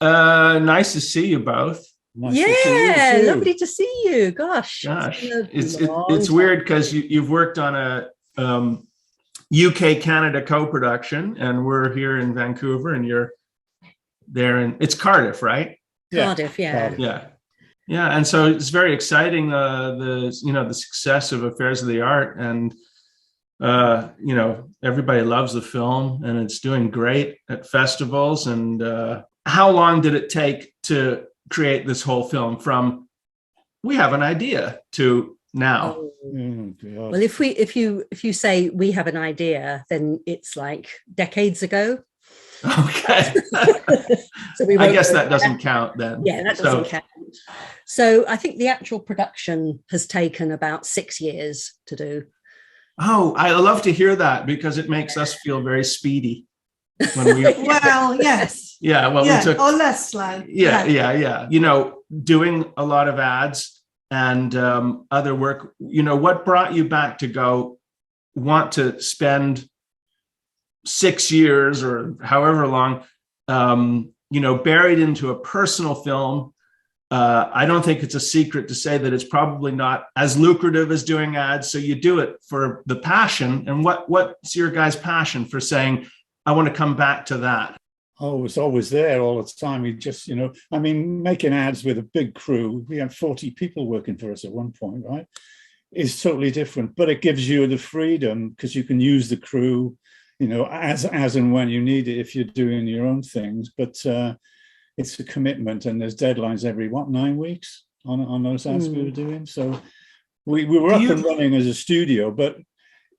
Nice to see you both. Nice to see you Yeah, too. lovely to see you. Gosh, it's Gosh, been it's a long it's time. weird because you've worked on a UK Canada co-production, and we're here in Vancouver, and you're there, and it's Cardiff, right? Yeah, Cardiff, yeah. Cardiff. Yeah, yeah, and so it's very exciting. The success of Affairs of the Art, and everybody loves the film, and it's doing great at festivals. And how long did it take to create this whole film from we have an idea to now? Oh. God. Well, if you say we have an idea, then it's like decades ago. Okay. So we I won't guess go that there. doesn't count then. Yeah, that doesn't count. So I think the actual production has taken about 6 years to do. Oh, I love to hear that because it makes us feel very speedy when we. Well, yes. Yeah, well, Yeah, we took. or less slow. Yeah. Doing a lot of ads and other work. What brought you back to go want to spend 6 years or however long, buried into a personal film? I don't think it's a secret to say that it's probably not as lucrative as doing ads. So you do it for the passion. And what's your guys' passion for saying, I want to come back to that? Oh, it's always there all the time. We just, making ads with a big crew, we had 40 people working for us at one point, right? Is totally different, but it gives you the freedom because you can use the crew, as and when you need it if you're doing your own things. But it's a commitment, and there's deadlines every 9 weeks on those ads we were doing. So we were up and running as a studio, but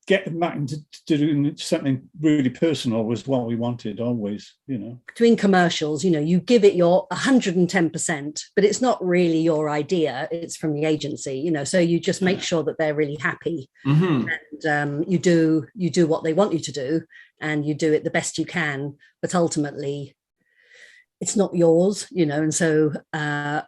getting back into doing something really personal was what we wanted always. Doing commercials, you give it your 110%, but it's not really your idea. It's from the agency, so you just make sure that they're really happy. Mm-hmm. And you do what they want you to do, and you do it the best you can, but ultimately it's not yours, and so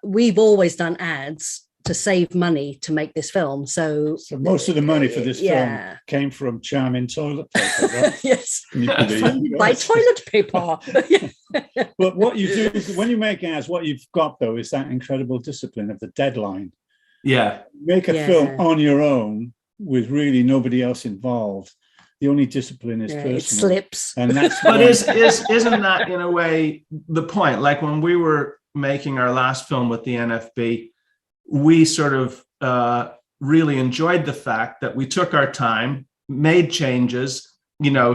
we've always done ads to save money to make this film. So most of the money for this film came from charming toilet paper, right? Yes, funded by toilet paper. But what you do when you make ads, what you've got though is that incredible discipline of the deadline. Yeah, make a film on your own with really nobody else involved. The only discipline is personal. It slips. And that's but isn't that in a way the point? Like when we were making our last film with the NFB, we sort of really enjoyed the fact that we took our time, made changes,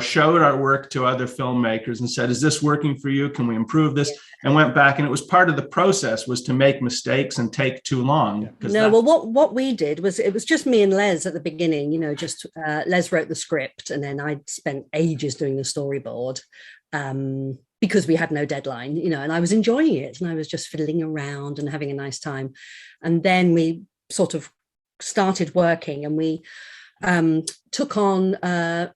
showed our work to other filmmakers and said, is this working for you? Can we improve this? And went back, and it was part of the process was to make mistakes and take too long. Well, what we did was it was just me and Les at the beginning, just Les wrote the script, and then I spent ages doing the storyboard because we had no deadline, and I was enjoying it, and I was just fiddling around and having a nice time. And then we sort of started working, and we took on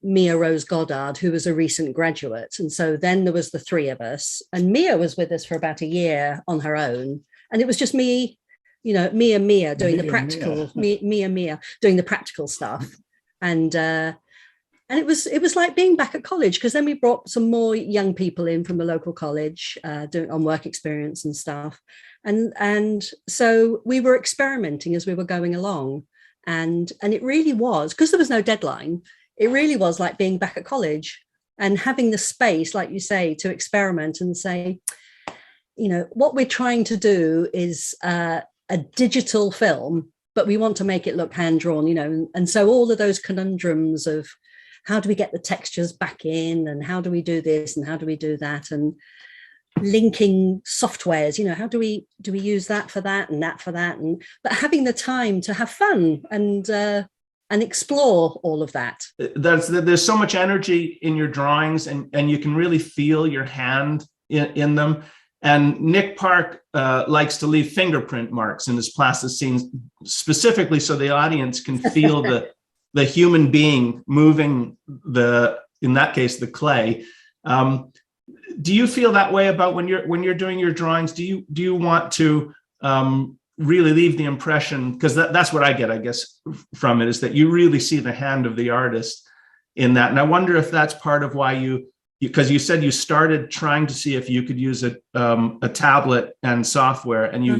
Mia Rose Goddard, who was a recent graduate. And so then there was the three of us, and Mia was with us for about a year on her own. And it was just me, Mia doing the practical, Mia doing the practical stuff. And it was like being back at college, because then we brought some more young people in from the local college doing on work experience and stuff. And so we were experimenting as we were going along. And it really was, because there was no deadline, it really was like being back at college and having the space, like you say, to experiment and say, what we're trying to do is a digital film, but we want to make it look hand-drawn, and so all of those conundrums of how do we get the textures back in, and how do we do this, and how do we do that, and linking softwares, how do we use that for that and that for that, but having the time to have fun and explore all of that. There's so much energy in your drawings, and you can really feel your hand in them. And Nick Park likes to leave fingerprint marks in his plasticines, specifically so the audience can feel the human being moving in that case, the clay. Do you feel that way about when you're doing your drawings? Do you want to really leave the impression, because that's what I get, I guess, from it, is that you really see the hand of the artist in that. And I wonder if that's part of why you because you said you started trying to see if you could use a tablet and software, and you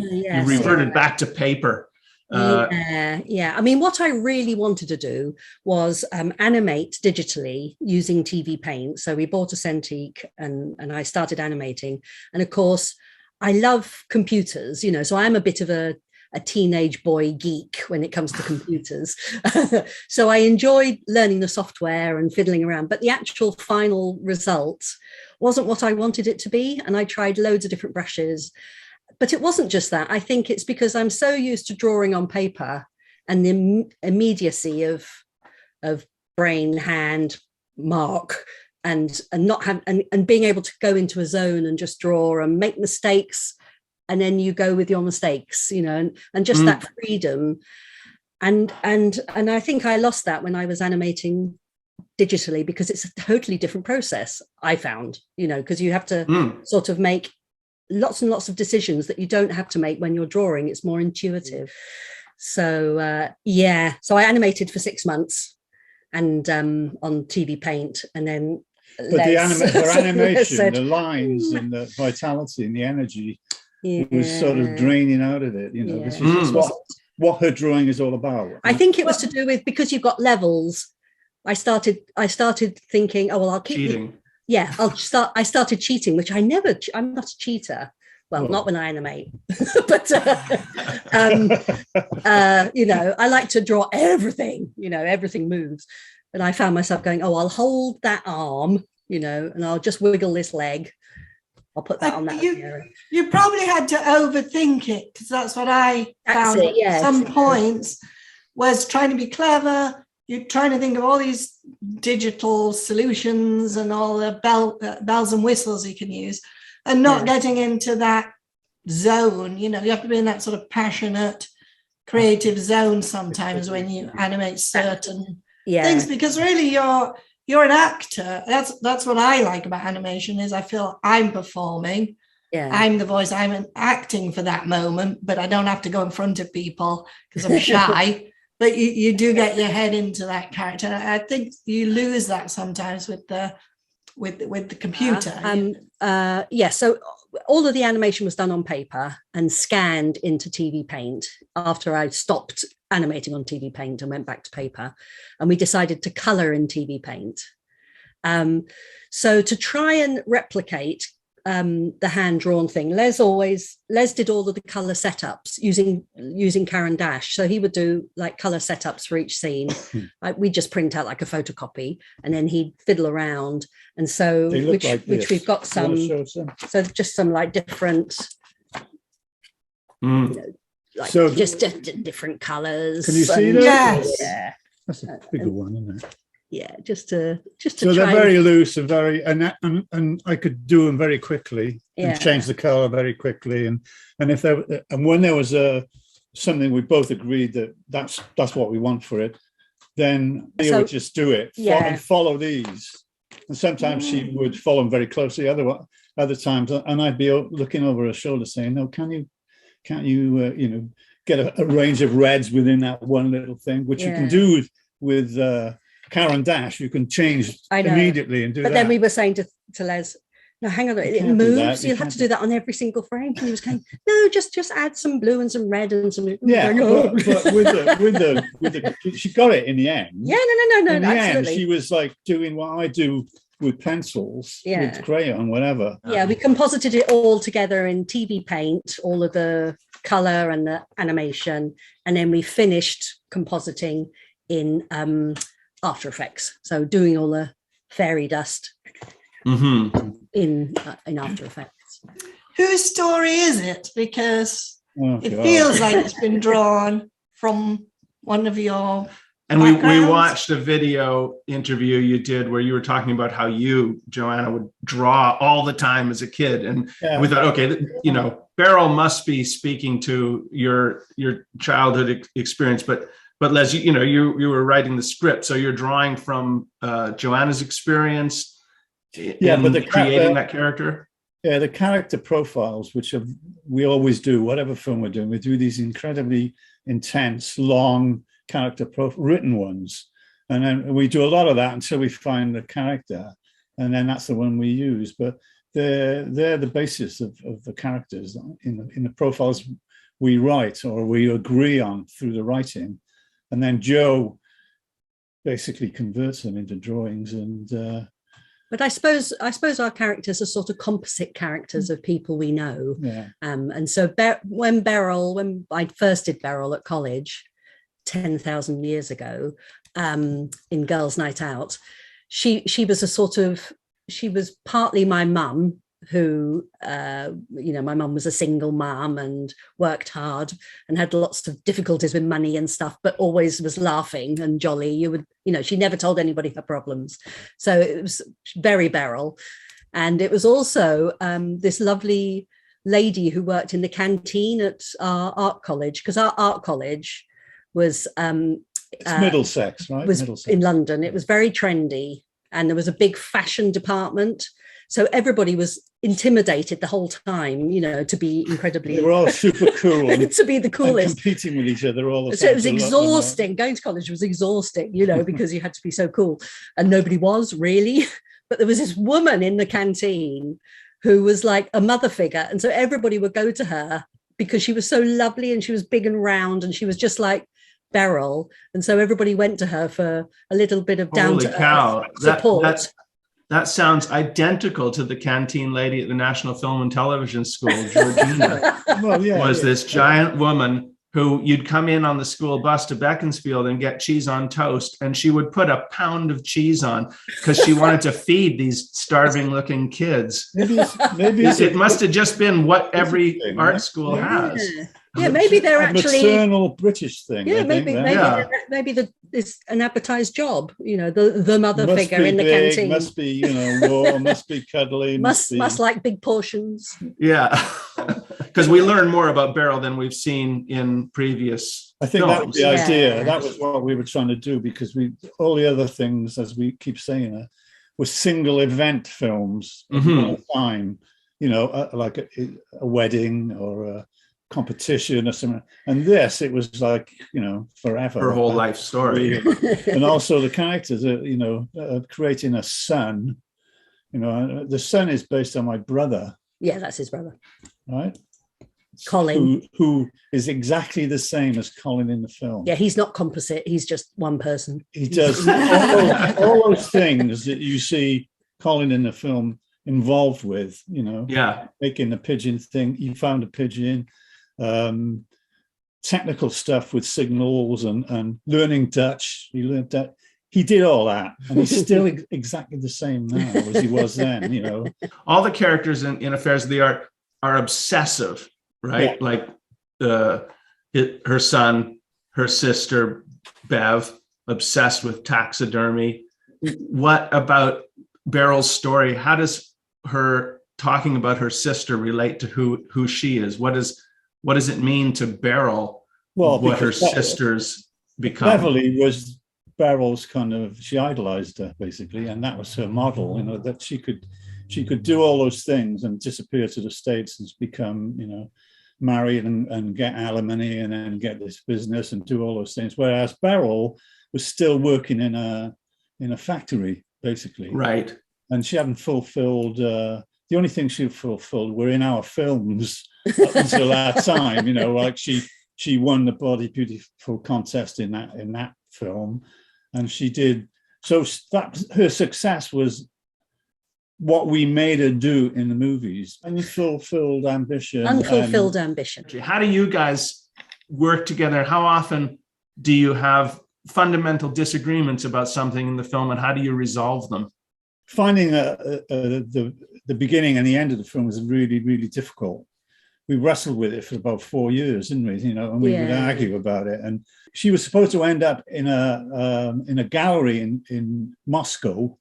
reverted back to paper. Yeah. I mean, what I really wanted to do was animate digitally using TV Paint. So we bought a Cintiq and I started animating. And of course, I love computers, you know, so I'm a bit of a teenage boy geek when it comes to computers. So I enjoyed learning the software and fiddling around, but the actual final result wasn't what I wanted it to be. And I tried loads of different brushes. But it wasn't just that. I think it's because I'm so used to drawing on paper and the immediacy of brain, hand, mark, and not have and being able to go into a zone and just draw and make mistakes, and then you go with your mistakes, you know, and just that freedom. And I think I lost that when I was animating digitally, because it's a totally different process, I found, you know, because you have to sort of make lots and lots of decisions that you don't have to make when you're drawing. It's more intuitive. So so I animated for 6 months and on TV Paint, and then but her animation, the lines and the vitality and the energy was sort of draining out of it, you know. This is what her drawing is all about. I think it was to do with, because you've got levels, I started thinking, oh well, I'll keep cheating. I started cheating, which I'm not a cheater. Well, not when I animate, but you know, I like to draw everything, you know, everything moves. And I found myself going, oh, I'll hold that arm, you know, and I'll just wiggle this leg. I'll put that on that. You probably had to overthink it, because that's what I found at some points, was trying to be clever. You're trying to think of all these digital solutions and all the bells and whistles you can use, and not getting into that zone. You know, you have to be in that sort of passionate, creative zone sometimes when you animate certain things, because really you're an actor. That's what I like about animation, is I feel I'm performing. I'm the voice. I'm acting for that moment, but I don't have to go in front of people because I'm shy. But you do get your head into that character. I think you lose that sometimes with the computer. So all of the animation was done on paper and scanned into TV Paint after I stopped animating on TV Paint and went back to paper. And we decided to color in TV Paint. So to try and replicate the hand-drawn thing, Les did all of the color setups using Caran d'Ache. So he would do like color setups for each scene. We just print out like a photocopy, and then he'd fiddle around. And so which we've got some, so just some like different you know, like so just different colors. Can you see those? Yeah, that's a bigger one, isn't it? Yeah, just to so they're very loose and very and I could do them very quickly and change the color very quickly, and if there and when there was something we both agreed that's what we want for it, then they would just do it and follow these. And sometimes she would follow them very closely. Other times, and I'd be looking over her shoulder saying, "No, can't you you know, get a range of reds within that one little thing, which you can do with Caran d'Ache. You can change immediately and do that." But then we were saying to Les, no, hang on, it moves. You'll have to do that on every single frame. And he was going, no, just add some blue and some red and some. But with the she got it in the end. Yeah, no, in the absolutely. End, she was like doing what I do with pencils, with crayon, whatever. Yeah, we composited it all together in TV Paint, all of the color and the animation, and then we finished compositing in After Effects. So doing all the fairy dust in After Effects. Whose story is it? Because it feels like it's been drawn from one of your and we watched a video interview you did where you were talking about how you, Joanna, would draw all the time as a kid, and we thought, okay, you know, Beryl must be speaking to your childhood experience, but Les, you know, you were writing the script, so you're drawing from Joanna's experience in creating that character. Yeah, the character profiles, which we always do, whatever film we're doing, we do these incredibly intense, long character written ones, and then we do a lot of that until we find the character. and then that's the one we use. But they're the basis of the characters in the profiles we write or we agree on through the writing, and then Joe basically converts them into drawings. And but I suppose our characters are sort of composite characters of people we know. Yeah. And so when I first did Beryl at college 10,000 years ago, in Girls' Night Out, she was partly my mum, who my mum was a single mum and worked hard and had lots of difficulties with money and stuff, but always was laughing and jolly. She never told anybody her problems, so it was very Beryl. And it was also this lovely lady who worked in the canteen at our art college, because our art college was it's Middlesex, right? Was Middlesex. In London. It was very trendy, and there was a big fashion department. So everybody was intimidated the whole time, to be incredibly. They were all super cool. To be the coolest. And competing with each other all the time. So it was exhausting. Going to college was exhausting, because you had to be so cool. And nobody was really. But there was this woman in the canteen who was like a mother figure. And so everybody would go to her because she was so lovely and she was big and round and she was just like Beryl. And so everybody went to her for a little bit of down-to-earth support. That sounds identical to the canteen lady at the National Film and Television School, Georgina. This giant woman who you'd come in on the school bus to Beaconsfield and get cheese on toast, and she would put a pound of cheese on because she wanted to feed these starving looking kids. Maybe it must have just been what every art school has. Yeah, maybe they're actually maternal British thing. Yeah, maybe it's an advertised job. The mother figure in the canteen must be, warm, must be cuddly, must like big portions. Yeah, because we learn more about Beryl than we've seen in previous. I think films. that was the idea. That was what we were trying to do, because all the other things, as we keep saying, were single event films at one time. Like a wedding or a competition or something, and it was like forever, her whole life story. And also the characters creating a son. The son is based on my brother. Yeah, that's his brother, right? Colin, who is exactly the same as Colin in the film. Yeah, he's not composite, he's just one person. He does all those things that you see Colin in the film involved with, making the pigeon thing. You found a pigeon, technical stuff with signals and learning Dutch. He learned that. He did all that, and he's still exactly the same now as he was then. All the characters in Affairs of the Art are obsessive, right? Yeah. Like her son, her sister, Bev, obsessed with taxidermy. What about Beryl's story? How does her talking about her sister relate to who she is? What does it mean to Beryl? What her sisters become? Beverly was Beryl's she idolized her basically, and that was her model. That she could do all those things and disappear to the States and become married and get alimony and then get this business and do all those things. Whereas Beryl was still working in a factory basically, right? And she hadn't fulfilled. The only thing she fulfilled were in our films up until that time. Like she won the Body Beautiful contest in that film. And she did, so that her success was what we made her do in the movies. Unfulfilled ambition. Ambition. How do you guys work together? How often do you have fundamental disagreements about something in the film, and how do you resolve them? Finding the beginning and the end of the film was really, really difficult. We wrestled with it for about 4 years, didn't we? And we would argue about it. And she was supposed to end up in a gallery in Moscow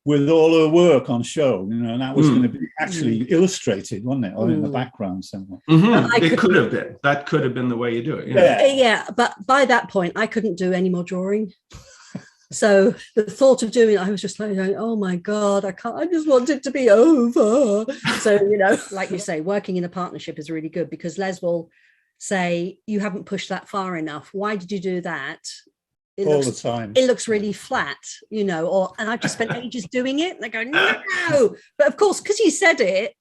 with all her work on show, and that was going to be actually illustrated, wasn't it, or in the background somewhere. It could have been. That could have been the way you do it. Yeah, but by that point, I couldn't do any more drawing. So the thought of doing it, I was just like, oh my God, I can't, I just want it to be over. So, like you say, working in a partnership is really good, because Les will say, you haven't pushed that far enough. Why did you do that? all the time. It looks really flat, you know, and I've just spent ages doing it. And I go, no. But of course, because you said it,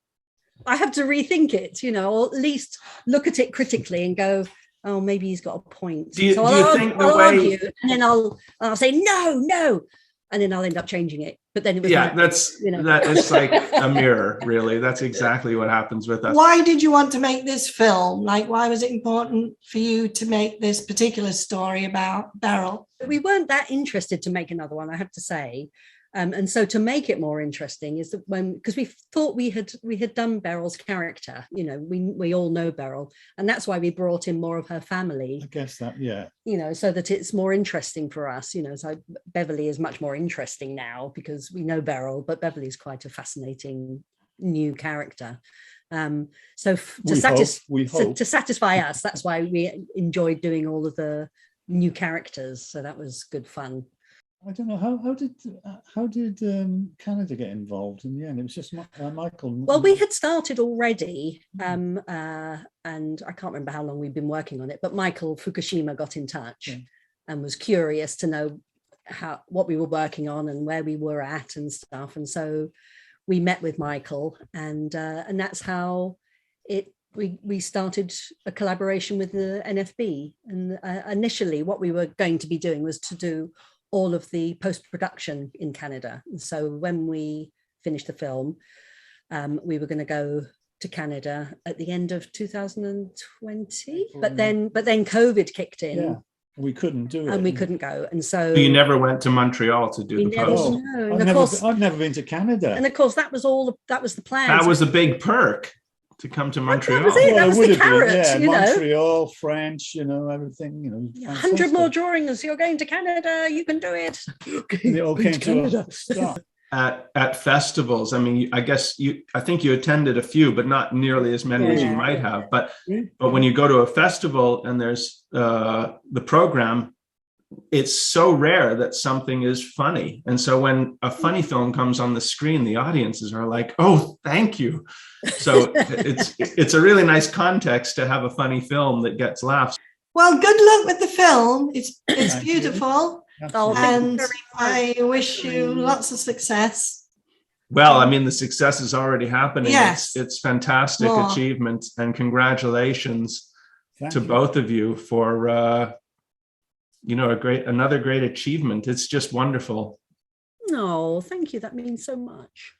I have to rethink it, you know, or at least look at it critically and go, oh, maybe he's got a point. Do you think I'll argue, and then I'll say no, and then I'll end up changing it. But then it was that is like a mirror, really. That's exactly what happens with us. Why did you want to make this film? Like, why was it important for you to make this particular story about Beryl? We weren't that interested to make another one, I have to say. And so to make it more interesting is that because we thought we had done Beryl's character, you know, we all know Beryl, and that's why we brought in more of her family. I guess that, yeah. You know, so that it's more interesting for us, you know. So Beverly is much more interesting now because we know Beryl, but Beverly is quite a fascinating new character. So to satisfy us, that's why we enjoyed doing all of the new characters. So that was good fun. I don't know how did Canada get involved in the end? It was just Michael. Well, we had started already, and I can't remember how long we'd been working on it. But Michael Fukushima got in touch and was curious to know what we were working on and where we were at and stuff. And so we met with Michael, and that's how we started a collaboration with the NFB. And initially, what we were going to be doing was to do all of the post-production in Canada. And so when we finished the film, we were going to go to Canada at the end of 2020, but then COVID kicked in. Yeah, we couldn't do it. And we couldn't go. And so you never went to Montreal to do the post? No. I've never been to Canada. And of course, that was the plan. That was a big perk. To come to Montreal. That was it. That was the carrot, you know. Montreal, French, you know, everything, you know. 100 more drawings. You're going to Canada. You can do it. They all came to us. At festivals. I mean, I think you attended a few, but not nearly as many as you might have. But when you go to a festival and there's the program, it's so rare that something is funny. And so when a funny film comes on the screen, the audiences are like, oh, thank you. So it's a really nice context to have a funny film that gets laughs. Well, good luck with the film. It's beautiful. Oh, and I wish you lots of success. Well, I mean, the success is already happening. Yes. It's fantastic achievement, and congratulations to both of you for another great achievement. It's just wonderful. No, thank you. That means so much.